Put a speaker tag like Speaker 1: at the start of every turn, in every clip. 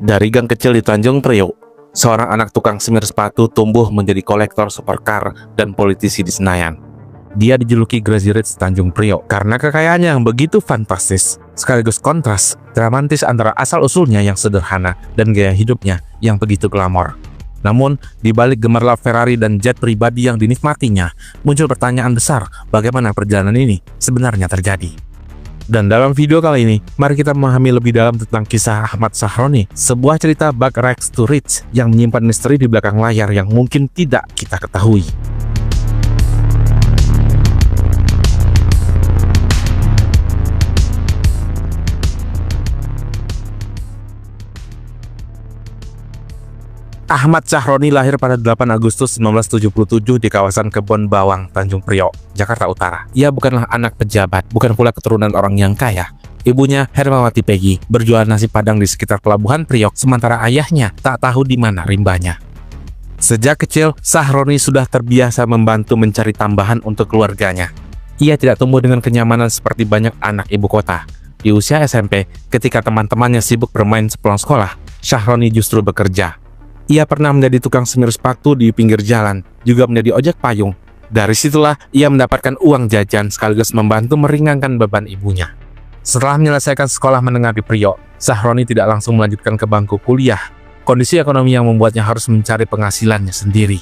Speaker 1: Dari gang kecil di Tanjung Priok, seorang anak tukang semir sepatu tumbuh menjadi kolektor supercar dan politisi di Senayan. Dia dijuluki Crazy Rich Tanjung Priok karena kekayaannya yang begitu fantastis, sekaligus kontras dramatis antara asal-usulnya yang sederhana dan gaya hidupnya yang begitu glamor. Namun, di balik gemerlap Ferrari dan jet pribadi yang dinikmatinya, muncul pertanyaan besar bagaimana perjalanan ini sebenarnya terjadi. Dan dalam video kali ini, mari kita memahami lebih dalam tentang kisah Ahmad Sahroni, sebuah cerita bug rags to rich yang menyimpan misteri di belakang layar yang mungkin tidak kita ketahui. Ahmad Sahroni lahir pada 8 Agustus 1977 di kawasan Kebon Bawang, Tanjung Priok, Jakarta Utara. Ia bukanlah anak pejabat, bukan pula keturunan orang yang kaya. Ibunya, Hermawati Peggy, berjualan nasi padang di sekitar pelabuhan Priok, sementara ayahnya tak tahu di mana rimbanya. Sejak kecil, Sahroni sudah terbiasa membantu mencari tambahan untuk keluarganya. Ia tidak tumbuh dengan kenyamanan seperti banyak anak ibu kota. Di usia SMP, ketika teman-temannya sibuk bermain sepulang sekolah, Sahroni justru bekerja. Ia pernah menjadi tukang semir sepatu di pinggir jalan, juga menjadi ojek payung. Dari situlah ia mendapatkan uang jajan sekaligus membantu meringankan beban ibunya. Setelah menyelesaikan sekolah menengah di Priok, Sahroni tidak langsung melanjutkan ke bangku kuliah. Kondisi ekonomi yang membuatnya harus mencari penghasilannya sendiri.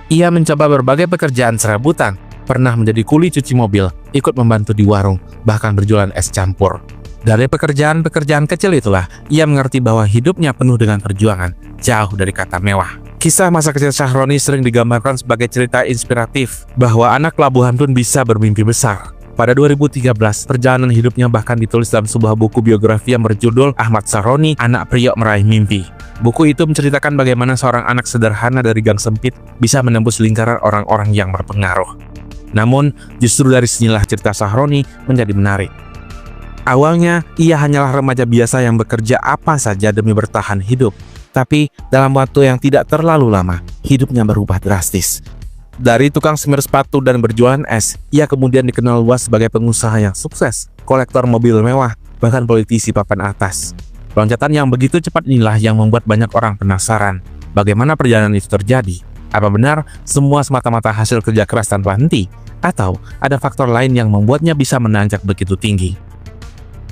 Speaker 1: Ia mencoba berbagai pekerjaan serabutan, pernah menjadi kuli cuci mobil, ikut membantu di warung, bahkan berjualan es campur. Dari pekerjaan-pekerjaan kecil itulah, ia mengerti bahwa hidupnya penuh dengan perjuangan, jauh dari kata mewah. Kisah masa kecil Sahroni sering digambarkan sebagai cerita inspiratif, bahwa anak pelabuhan pun bisa bermimpi besar. Pada 2013, perjalanan hidupnya bahkan ditulis dalam sebuah buku biografi yang berjudul Ahmad Sahroni, Anak Priok Meraih Mimpi. Buku itu menceritakan bagaimana seorang anak sederhana dari gang sempit bisa menembus lingkaran orang-orang yang berpengaruh. Namun, justru dari sinilah cerita Sahroni menjadi menarik. Awalnya, ia hanyalah remaja biasa yang bekerja apa saja demi bertahan hidup. Tapi, dalam waktu yang tidak terlalu lama, hidupnya berubah drastis. Dari tukang semir sepatu dan berjualan es, ia kemudian dikenal luas sebagai pengusaha yang sukses, kolektor mobil mewah, bahkan politisi papan atas. Loncatan yang begitu cepat inilah yang membuat banyak orang penasaran. Bagaimana perjalanan itu terjadi? Apa benar semua semata-mata hasil kerja keras tanpa henti? Atau ada faktor lain yang membuatnya bisa menanjak begitu tinggi?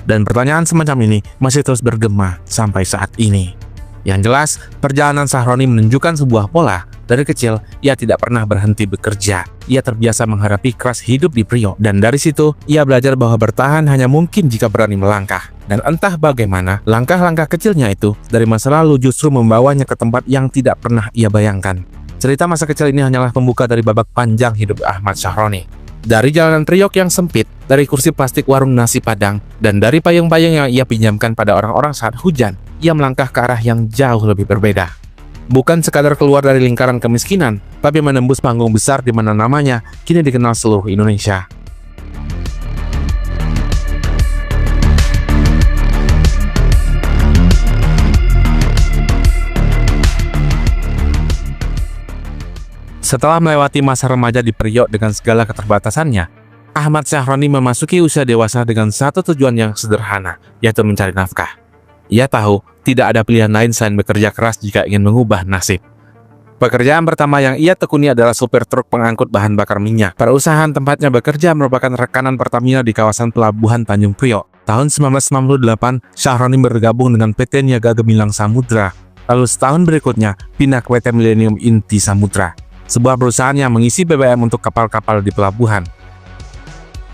Speaker 1: Dan pertanyaan semacam ini masih terus bergema sampai saat ini. Yang jelas, perjalanan Sahroni menunjukkan sebuah pola. Dari kecil, ia tidak pernah berhenti bekerja. Ia terbiasa menghadapi keras hidup di Priok. Dan dari situ, ia belajar bahwa bertahan hanya mungkin jika berani melangkah. Dan entah bagaimana, langkah-langkah kecilnya itu dari masa lalu justru membawanya ke tempat yang tidak pernah ia bayangkan. Cerita masa kecil ini hanyalah pembuka dari babak panjang hidup Ahmad Sahroni. Dari jalanan Priok yang sempit, dari kursi plastik warung nasi padang, dan dari payung-payung yang ia pinjamkan pada orang-orang saat hujan, ia melangkah ke arah yang jauh lebih berbeda. Bukan sekadar keluar dari lingkaran kemiskinan, tapi menembus panggung besar di mana namanya kini dikenal seluruh Indonesia. Setelah melewati masa remaja di Priok dengan segala keterbatasannya, Ahmad Sahroni memasuki usia dewasa dengan satu tujuan yang sederhana, yaitu mencari nafkah. Ia tahu tidak ada pilihan lain selain bekerja keras jika ingin mengubah nasib. Pekerjaan pertama yang ia tekuni adalah supir truk pengangkut bahan bakar minyak. Perusahaan tempatnya bekerja merupakan rekanan Pertamina di kawasan pelabuhan Tanjung Priok. Tahun 1998, Sahroni bergabung dengan PT Niaga Gemilang Samudra. Lalu setahun berikutnya, pindah ke PT Millennium Inti Samudra, sebuah perusahaan yang mengisi BBM untuk kapal-kapal di pelabuhan.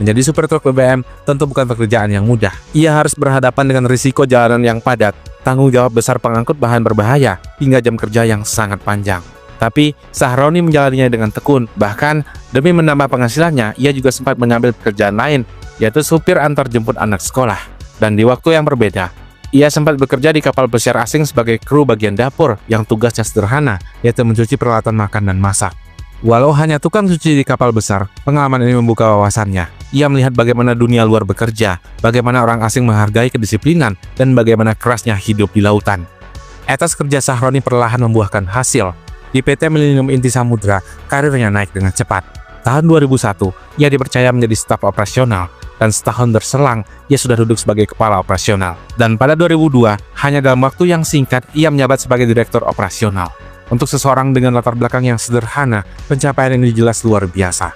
Speaker 1: Menjadi supir truk BBM tentu bukan pekerjaan yang mudah. Ia harus berhadapan dengan risiko jalanan yang padat, tanggung jawab besar pengangkut bahan berbahaya, hingga jam kerja yang sangat panjang. Tapi, Sahroni menjalaninya dengan tekun. Bahkan, demi menambah penghasilannya, ia juga sempat mengambil pekerjaan lain, yaitu supir antar jemput anak sekolah. Dan di waktu yang berbeda, ia sempat bekerja di kapal pesiar asing sebagai kru bagian dapur yang tugasnya sederhana, yaitu mencuci peralatan makan dan masak. Walau hanya tukang cuci di kapal besar, pengalaman ini membuka wawasannya. Ia melihat bagaimana dunia luar bekerja, bagaimana orang asing menghargai kedisiplinan, dan bagaimana kerasnya hidup di lautan. Etos kerja Sahroni perlahan membuahkan hasil. Di PT Millennium Inti Samudra, karirnya naik dengan cepat. Tahun 2001, ia dipercaya menjadi staf operasional. dan setahun berselang, ia sudah duduk sebagai kepala operasional. Dan pada 2002, hanya dalam waktu yang singkat, ia menjabat sebagai direktur operasional. Untuk seseorang dengan latar belakang yang sederhana, pencapaian ini jelas luar biasa.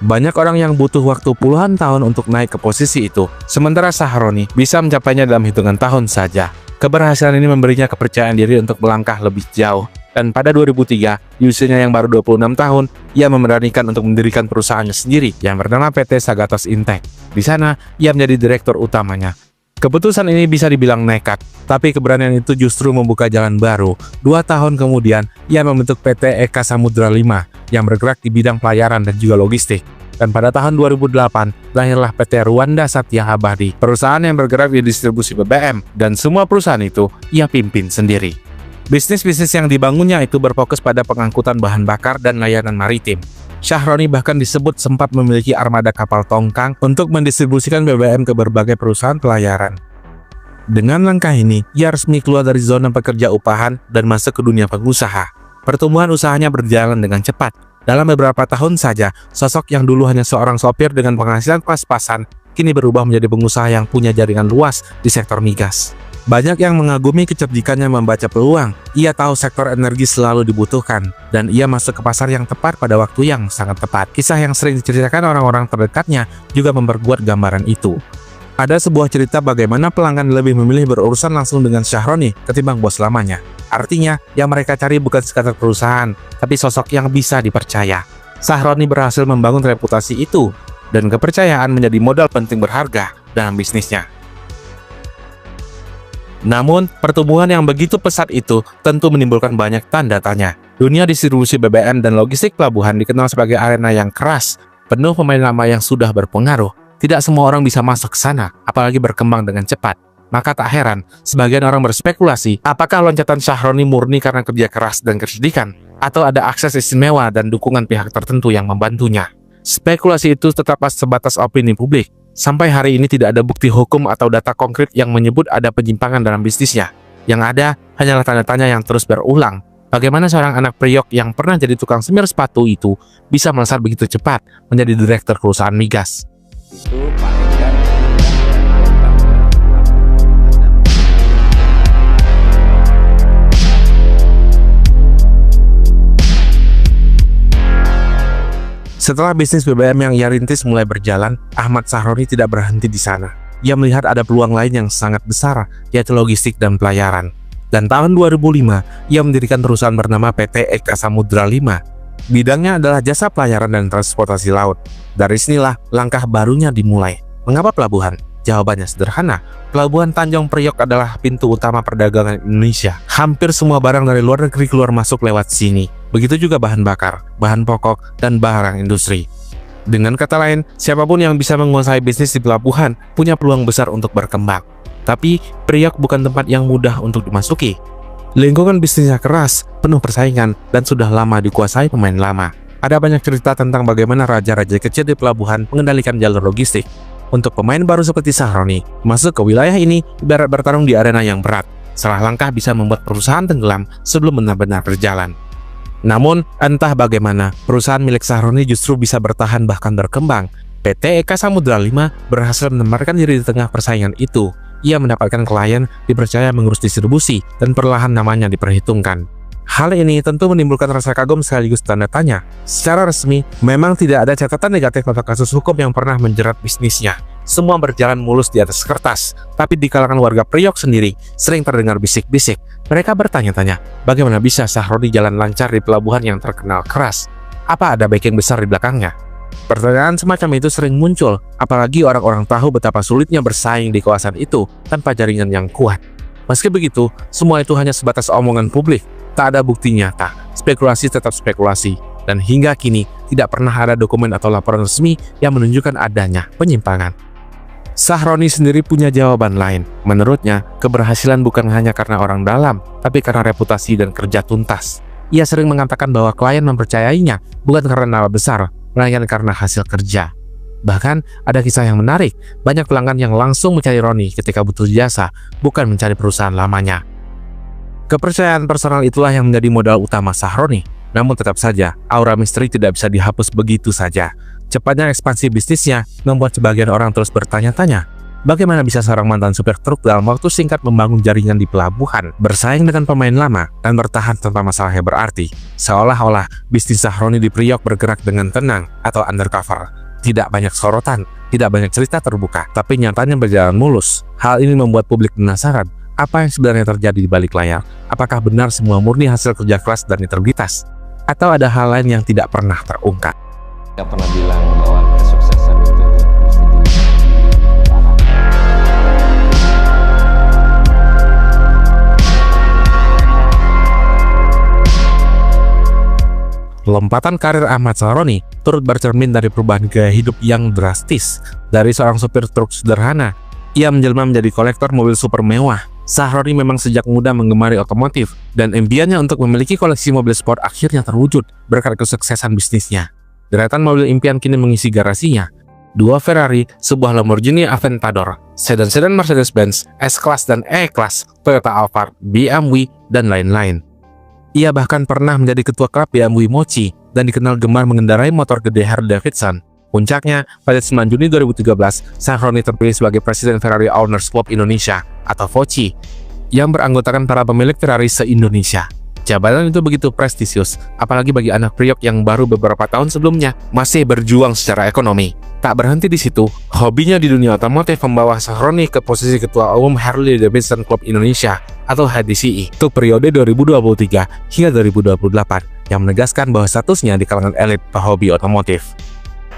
Speaker 1: Banyak orang yang butuh waktu puluhan tahun untuk naik ke posisi itu, sementara Shahroni bisa mencapainya dalam hitungan tahun saja. Keberhasilan ini memberinya kepercayaan diri untuk melangkah lebih jauh. Dan pada 2003, di usianya yang baru 26 tahun, ia memberanikan untuk mendirikan perusahaannya sendiri yang bernama PT Sagatos Intech. Di sana, ia menjadi direktur utamanya. Keputusan ini bisa dibilang nekat, tapi keberanian itu justru membuka jalan baru. 2 tahun kemudian, ia membentuk PT Eka Samudra 5 yang bergerak di bidang pelayaran dan juga logistik. Dan pada tahun 2008, lahirlah PT Rwanda Satya Abadi, perusahaan yang bergerak di distribusi BBM, dan semua perusahaan itu ia pimpin sendiri. Bisnis-bisnis yang dibangunnya itu berfokus pada pengangkutan bahan bakar dan layanan maritim. Shahroni bahkan disebut sempat memiliki armada kapal tongkang untuk mendistribusikan BBM ke berbagai perusahaan pelayaran. Dengan langkah ini, ia resmi keluar dari zona pekerja upahan dan masuk ke dunia pengusaha. Pertumbuhan usahanya berjalan dengan cepat. Dalam beberapa tahun saja, sosok yang dulu hanya seorang sopir dengan penghasilan pas-pasan, kini berubah menjadi pengusaha yang punya jaringan luas di sektor migas. Banyak yang mengagumi kecerdikannya membaca peluang. Ia tahu sektor energi selalu dibutuhkan, dan ia masuk ke pasar yang tepat pada waktu yang sangat tepat. Kisah yang sering diceritakan orang-orang terdekatnya juga memperkuat gambaran itu. Ada sebuah cerita bagaimana pelanggan lebih memilih berurusan langsung dengan Shahroni ketimbang bos lamanya. Artinya, yang mereka cari bukan sekadar perusahaan, tapi sosok yang bisa dipercaya. Shahroni berhasil membangun reputasi itu, dan kepercayaan menjadi modal penting berharga dalam bisnisnya. Namun, pertumbuhan yang begitu pesat itu tentu menimbulkan banyak tanda tanya. Dunia distribusi BBM dan logistik pelabuhan dikenal sebagai arena yang keras, penuh pemain lama yang sudah berpengaruh. Tidak semua orang bisa masuk ke sana, apalagi berkembang dengan cepat. Maka tak heran, sebagian orang berspekulasi apakah loncatan Shahroni murni karena kerja keras dan kecerdikan, atau ada akses istimewa dan dukungan pihak tertentu yang membantunya. Spekulasi itu tetap sebatas opini publik. Sampai hari ini tidak ada bukti hukum atau data konkret yang menyebut ada penyimpangan dalam bisnisnya. Yang ada hanyalah tanda tanya yang terus berulang. Bagaimana seorang anak priok yang pernah jadi tukang semir sepatu itu bisa melesat begitu cepat menjadi direktur perusahaan migas? Setelah bisnis BBM yang ia rintis mulai berjalan, Ahmad Shahroni tidak berhenti di sana. Ia melihat ada peluang lain yang sangat besar, yaitu logistik dan pelayaran. Dan tahun 2005, ia mendirikan perusahaan bernama PT Eka Samudra 5. Bidangnya adalah jasa pelayaran dan transportasi laut. Dari sinilah langkah barunya dimulai. Mengapa pelabuhan? Jawabannya sederhana. Pelabuhan Tanjung Priok adalah pintu utama perdagangan Indonesia. Hampir semua barang dari luar negeri keluar masuk lewat sini. Begitu juga bahan bakar, bahan pokok, dan barang industri. Dengan kata lain, siapapun yang bisa menguasai bisnis di pelabuhan punya peluang besar untuk berkembang. Tapi, Priok bukan tempat yang mudah untuk dimasuki. Lingkungan bisnisnya keras, penuh persaingan, dan sudah lama dikuasai pemain lama. Ada banyak cerita tentang bagaimana raja-raja kecil di pelabuhan mengendalikan jalur logistik. Untuk pemain baru seperti Shahroni, masuk ke wilayah ini ibarat bertarung di arena yang berat. Salah langkah bisa membuat perusahaan tenggelam sebelum benar-benar berjalan. Namun, entah bagaimana, perusahaan milik Shahroni justru bisa bertahan bahkan berkembang. PT Eka Samudra 5 berhasil menempatkan diri di tengah persaingan itu. Ia mendapatkan klien, dipercaya mengurus distribusi, dan perlahan namanya diperhitungkan. Hal ini tentu menimbulkan rasa kagum sekaligus tanda tanya. Secara resmi, memang tidak ada catatan negatif atau kasus hukum yang pernah menjerat bisnisnya. Semua berjalan mulus di atas kertas, tapi di kalangan warga Priok sendiri sering terdengar bisik-bisik. Mereka bertanya-tanya, bagaimana bisa Shahroni jalan lancar di pelabuhan yang terkenal keras? Apa ada backing besar di belakangnya? Pertanyaan semacam itu sering muncul, apalagi orang-orang tahu betapa sulitnya bersaing di kawasan itu tanpa jaringan yang kuat. Meski begitu, semua itu hanya sebatas omongan publik. Tak ada bukti nyata, spekulasi tetap spekulasi, dan hingga kini tidak pernah ada dokumen atau laporan resmi yang menunjukkan adanya penyimpangan. Shahroni sendiri punya jawaban lain. Menurutnya, keberhasilan bukan hanya karena orang dalam, tapi karena reputasi dan kerja tuntas. Ia sering mengatakan bahwa klien mempercayainya bukan karena nama besar, melainkan karena hasil kerja. Bahkan, ada kisah yang menarik, banyak pelanggan yang langsung mencari Roni ketika butuh jasa, bukan mencari perusahaan lamanya. Kepercayaan personal itulah yang menjadi modal utama Shahroni. Namun tetap saja, aura misteri tidak bisa dihapus begitu saja. Cepatnya ekspansi bisnisnya membuat sebagian orang terus bertanya-tanya, bagaimana bisa seorang mantan supir truk dalam waktu singkat membangun jaringan di pelabuhan, bersaing dengan pemain lama, dan bertahan tanpa masalah yang berarti. Seolah-olah bisnis Sahroni di Priok bergerak dengan tenang atau undercover. Tidak banyak sorotan, tidak banyak cerita terbuka, tapi nyatanya berjalan mulus. Hal ini membuat publik penasaran, apa yang sebenarnya terjadi di balik layar? Apakah benar semua murni hasil kerja keras dan integritas? Atau ada hal lain yang tidak pernah terungkap?
Speaker 2: Nggak pernah bilang bahwa kesuksesan itu mesti diparah.
Speaker 1: Lompatan karir Ahmad Sahroni turut bercermin dari perubahan gaya hidup yang drastis. Dari seorang supir truk sederhana, ia menjelma menjadi kolektor mobil super mewah. Sahroni memang sejak muda menggemari otomotif, dan impiannya untuk memiliki koleksi mobil sport akhirnya terwujud berkat kesuksesan bisnisnya. Deretan mobil impian kini mengisi garasinya. 2 Ferrari, sebuah Lamborghini Aventador, sedan-sedan Mercedes-Benz, S-Class dan E-Class, Toyota Alphard, BMW, dan lain-lain. Ia bahkan pernah menjadi ketua klub BMW Mochi dan dikenal gemar mengendarai motor gede Harley Davidson. Puncaknya, pada 9 Juni 2013, Sahroni terpilih sebagai Presiden Ferrari Owners Club Indonesia atau FOCI, yang beranggotakan para pemilik Ferrari se-Indonesia. Jabatan itu begitu prestisius, apalagi bagi anak Priok yang baru beberapa tahun sebelumnya masih berjuang secara ekonomi. Tak berhenti di situ, hobinya di dunia otomotif membawa Sahroni ke posisi Ketua Umum Harley Davidson Club Indonesia atau HDCI untuk periode 2023 hingga 2028, yang menegaskan bahwa statusnya di kalangan elit pehobi otomotif.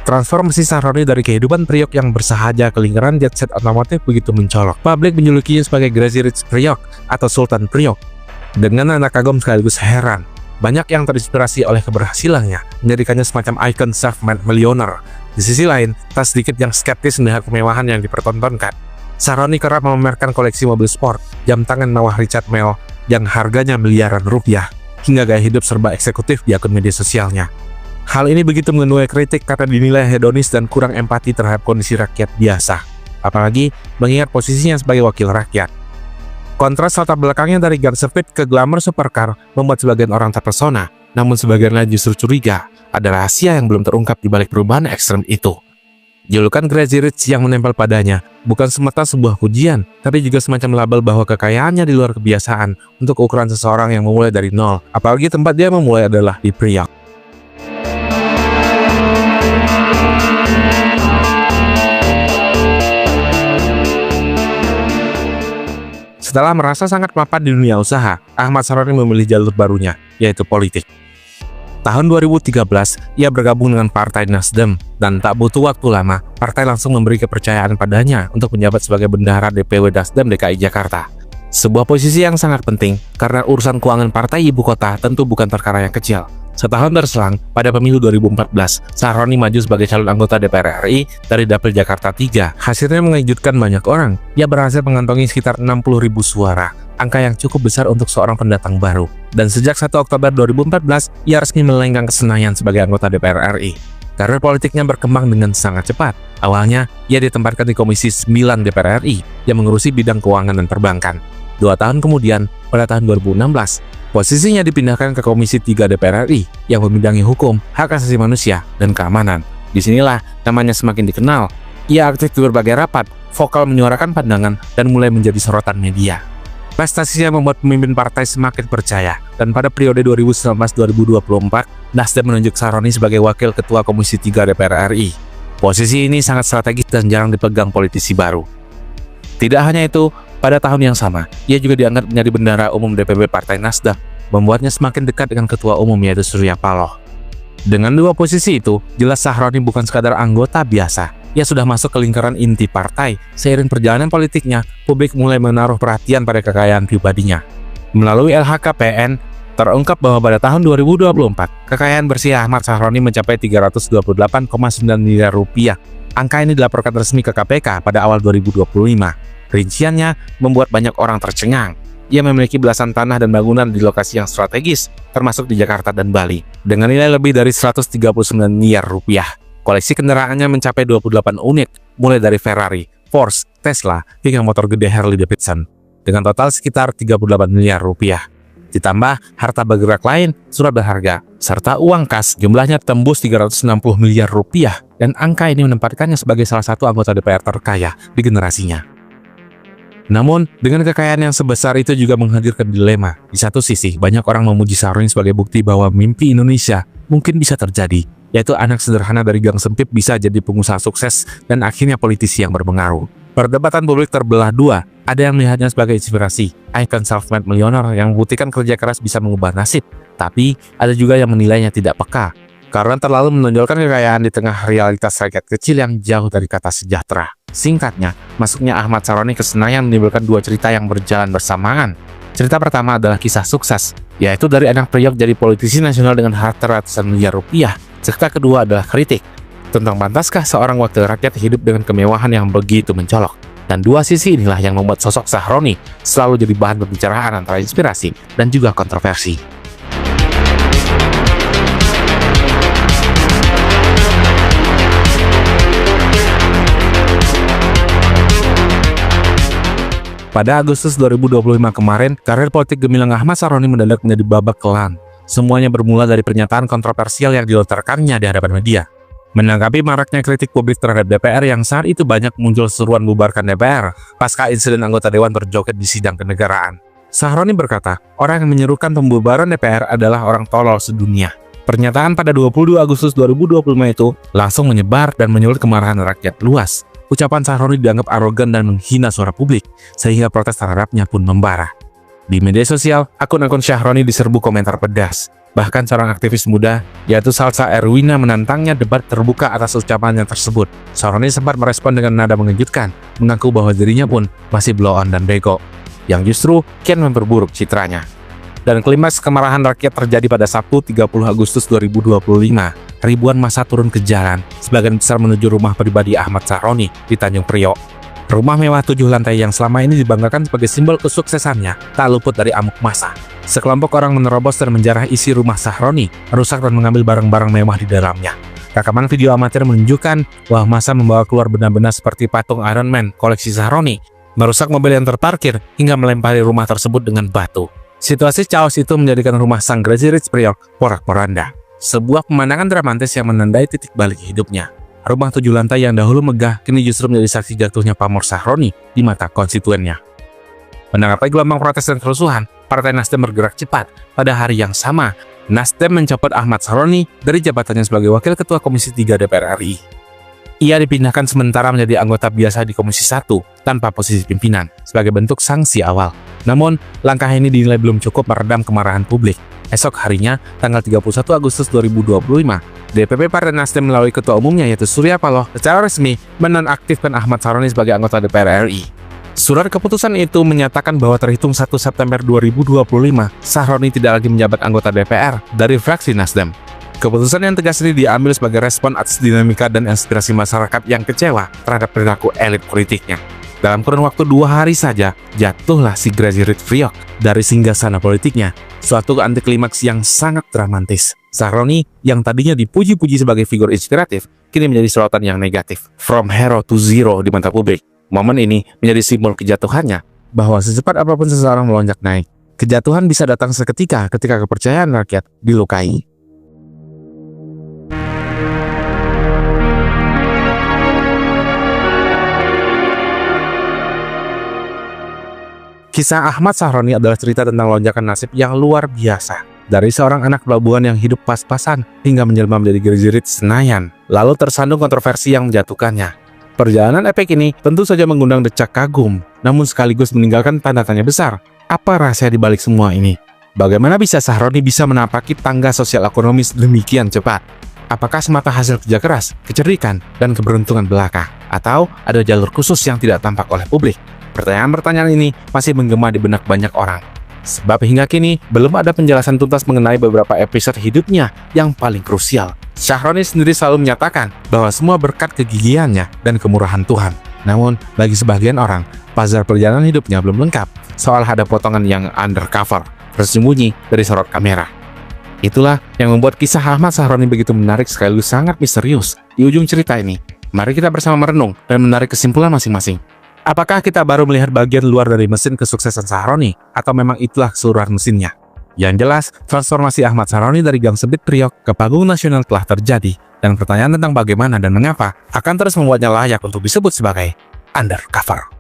Speaker 1: Transformasi Sahroni dari kehidupan Priok yang bersahaja ke lingkaran jet set otomotif begitu mencolok. Publik menjulukinya sebagai Crazy Rich Priok atau Sultan Priok. Dengan anak kagum sekaligus heran, banyak yang terinspirasi oleh keberhasilannya, menjadikannya semacam ikon self-made millionaire. Di sisi lain, tak sedikit yang skeptis melihat kemewahan yang dipertontonkan. Sahroni kerap memamerkan koleksi mobil sport, jam tangan mewah Richard Mille yang harganya miliaran rupiah, hingga gaya hidup serba eksekutif di akun media sosialnya. Hal ini begitu menuai kritik karena dinilai hedonis dan kurang empati terhadap kondisi rakyat biasa, apalagi mengingat posisinya sebagai wakil rakyat. Kontras latar belakangnya dari gang sempit ke glamour supercar membuat sebagian orang terpesona, namun sebagian lain justru curiga ada rahasia yang belum terungkap di balik perubahan ekstrem itu. Julukan Crazy Rich yang menempel padanya bukan semata sebuah pujian, tapi juga semacam label bahwa kekayaannya di luar kebiasaan untuk ukuran seseorang yang memulai dari nol, apalagi tempat dia memulai adalah di Priok. Setelah merasa sangat mapan di dunia usaha, Ahmad Sahroni memilih jalur barunya, yaitu politik. Tahun 2013, ia bergabung dengan Partai Nasdem, dan tak butuh waktu lama, partai langsung memberi kepercayaan padanya untuk menjabat sebagai bendahara DPW Nasdem DKI Jakarta. Sebuah posisi yang sangat penting, karena urusan keuangan partai ibu kota tentu bukan perkara yang kecil. Setahun berselang, pada pemilu 2014, Sahroni maju sebagai calon anggota DPR RI dari Dapil Jakarta 3. Hasilnya mengejutkan banyak orang. Ia berhasil mengantongi sekitar 60.000 suara, angka yang cukup besar untuk seorang pendatang baru. Dan sejak 1 Oktober 2014, ia resmi melenggang ke Senayan sebagai anggota DPR RI. Karir politiknya berkembang dengan sangat cepat. Awalnya, ia ditempatkan di Komisi 9 DPR RI yang mengurusi bidang keuangan dan perbankan. 2 tahun kemudian, pada tahun 2016, posisinya dipindahkan ke Komisi 3 DPR RI yang membidangi hukum, hak asasi manusia, dan keamanan. Disinilah namanya semakin dikenal. Ia aktif di berbagai rapat, vokal menyuarakan pandangan, dan mulai menjadi sorotan media. Prestasinya membuat pemimpin partai semakin percaya, dan pada periode 2019-2024, Nasdem menunjuk Sahroni sebagai Wakil Ketua Komisi 3 DPR RI. Posisi ini sangat strategis dan jarang dipegang politisi baru. Tidak hanya itu, pada tahun yang sama, ia juga diangkat menjadi Bendahara Umum DPP Partai Nasdem, membuatnya semakin dekat dengan Ketua Umum yaitu Surya Paloh. Dengan dua posisi itu, jelas Sahroni bukan sekadar anggota biasa. Ia sudah masuk ke lingkaran inti partai. Seiring perjalanan politiknya, publik mulai menaruh perhatian pada kekayaan pribadinya. Melalui LHKPN, terungkap bahwa pada tahun 2024, kekayaan bersih Ahmad Sahroni mencapai 328,9 miliar rupiah. Angka ini dilaporkan resmi ke KPK pada awal 2025. Rinciannya membuat banyak orang tercengang. Ia memiliki belasan tanah dan bangunan di lokasi yang strategis, termasuk di Jakarta dan Bali, dengan nilai lebih dari 139 miliar rupiah. Koleksi kendaraannya mencapai 28 unit, mulai dari Ferrari, Porsche, Tesla, hingga motor gede Harley Davidson, dengan total sekitar 38 miliar rupiah. Ditambah harta bergerak lain, surat berharga, serta uang kas jumlahnya tembus 360 miliar rupiah dan angka ini menempatkannya sebagai salah satu anggota DPR terkaya di generasinya. Namun, dengan kekayaan yang sebesar itu juga menghadirkan dilema. Di satu sisi, banyak orang memuji Sahroni sebagai bukti bahwa mimpi Indonesia mungkin bisa terjadi, yaitu anak sederhana dari gang sempit bisa jadi pengusaha sukses dan akhirnya politisi yang berpengaruh. Perdebatan publik terbelah dua. Ada yang melihatnya sebagai inspirasi, ikon self-made millionaire yang membuktikan kerja keras bisa mengubah nasib. Tapi, ada juga yang menilainya tidak peka, karena terlalu menonjolkan kekayaan di tengah realitas rakyat kecil yang jauh dari kata sejahtera. Singkatnya, masuknya Ahmad Sahroni ke Senayan menimbulkan dua cerita yang berjalan bersamaan. Cerita pertama adalah kisah sukses, yaitu dari anak priok jadi politisi nasional dengan harta ratusan miliar rupiah. Cerita kedua adalah kritik, tentang pantaskah seorang wakil rakyat hidup dengan kemewahan yang begitu mencolok. Dan dua sisi inilah yang membuat sosok Sahroni selalu jadi bahan pembicaraan antara inspirasi dan juga kontroversi. Pada Agustus 2025 kemarin, karir politik gemilang Ahmad Sahroni mendadak menjadi babak kelam. Semuanya bermula dari pernyataan kontroversial yang dilontarkannya di hadapan media. Menanggapi maraknya kritik publik terhadap DPR yang saat itu banyak muncul seruan bubarkan DPR pasca insiden anggota dewan berjoget di sidang kenegaraan. Sahroni berkata, orang yang menyerukan pembubaran DPR adalah orang tolol sedunia. Pernyataan pada 22 Agustus 2025 itu langsung menyebar dan menyulut kemarahan rakyat luas. Ucapan Sahroni dianggap arogan dan menghina suara publik, sehingga protes terhadapnya pun membara. Di media sosial, akun-akun Sahroni diserbu komentar pedas. Bahkan seorang aktivis muda, yaitu Salsa Erwina, menantangnya debat terbuka atas ucapannya tersebut. Sahroni sempat merespon dengan nada mengejutkan, mengaku bahwa dirinya pun masih blow on dan bego, yang justru kian memperburuk citranya. Dan klimaks kemarahan rakyat terjadi pada Sabtu 30 Agustus 2025. Ribuan massa turun ke jalan, sebagian besar menuju rumah pribadi Ahmad Sahroni di Tanjung Priok. Rumah mewah 7 lantai yang selama ini dibanggakan sebagai simbol kesuksesannya tak luput dari amuk massa. Sekelompok orang menerobos dan menjarah isi rumah Sahroni, merusak dan mengambil barang-barang mewah di dalamnya. Rekaman video amatir menunjukkan bahwa massa membawa keluar benda-benda seperti patung Iron Man koleksi Sahroni, merusak mobil yang terparkir hingga melempari rumah tersebut dengan batu. Situasi chaos itu menjadikan rumah sang Crazy Rich Priok porak-poranda. Sebuah pemandangan dramatis yang menandai titik balik hidupnya. Rumah 7 lantai yang dahulu megah kini justru menjadi saksi jatuhnya pamor Sahroni di mata konstituennya. Menanggapi gelombang protes dan kerusuhan, Partai Nasdem bergerak cepat. Pada hari yang sama, Nasdem mencopot Ahmad Sahroni dari jabatannya sebagai Wakil Ketua Komisi 3 DPR RI. Ia dipindahkan sementara menjadi anggota biasa di Komisi 1 tanpa posisi pimpinan sebagai bentuk sanksi awal. Namun, langkah ini dinilai belum cukup meredam kemarahan publik. Esok harinya, tanggal 31 Agustus 2025, DPP Partai Nasdem melalui ketua umumnya yaitu Surya Paloh secara resmi menonaktifkan Ahmad Sahroni sebagai anggota DPR RI. Surat keputusan itu menyatakan bahwa terhitung 1 September 2025, Sahroni tidak lagi menjabat anggota DPR dari fraksi Nasdem. Keputusan yang tegas ini diambil sebagai respon atas dinamika dan inspirasi masyarakat yang kecewa terhadap perilaku elit politiknya. Dalam kurun waktu 2 hari saja, jatuhlah si Crazy Rich Priok dari singgasana politiknya, suatu anti klimaks yang sangat dramatis. Sahroni yang tadinya dipuji-puji sebagai figur inspiratif, kini menjadi sorotan yang negatif. From hero to zero di mata publik. Momen ini menjadi simbol kejatuhannya, bahwa secepat apapun seseorang melonjak naik, kejatuhan bisa datang seketika ketika kepercayaan rakyat dilukai. Kisah Ahmad Sahroni adalah cerita tentang lonjakan nasib yang luar biasa. Dari seorang anak pelabuhan yang hidup pas-pasan hingga menjelma menjadi Crazy Rich Senayan, lalu tersandung kontroversi yang menjatuhkannya. Perjalanan epik ini tentu saja mengundang decak kagum, namun sekaligus meninggalkan tanda tanya besar. Apa rahasia di balik semua ini? Bagaimana bisa Sahroni bisa menapaki tangga sosial ekonomis demikian cepat? Apakah semata hasil kerja keras, kecerdikan, dan keberuntungan belaka? Atau ada jalur khusus yang tidak tampak oleh publik? Pertanyaan-pertanyaan ini masih menggema di benak banyak orang. Sebab hingga kini, belum ada penjelasan tuntas mengenai beberapa episode hidupnya yang paling krusial. Sahroni sendiri selalu menyatakan bahwa semua berkat kegigihannya dan kemurahan Tuhan. Namun, bagi sebagian orang, puzzle perjalanan hidupnya belum lengkap. Soal ada potongan yang undercover, tersembunyi dari sorot kamera. Itulah yang membuat kisah Ahmad Sahroni begitu menarik sekaligus sangat misterius. Di ujung cerita ini, mari kita bersama merenung dan menarik kesimpulan masing-masing. Apakah kita baru melihat bagian luar dari mesin kesuksesan Sahroni, atau memang itulah keseluruhan mesinnya? Yang jelas, transformasi Ahmad Saroni dari Gang Sempit Priok ke panggung nasional telah terjadi, dan pertanyaan tentang bagaimana dan mengapa akan terus membuatnya layak untuk disebut sebagai undercover.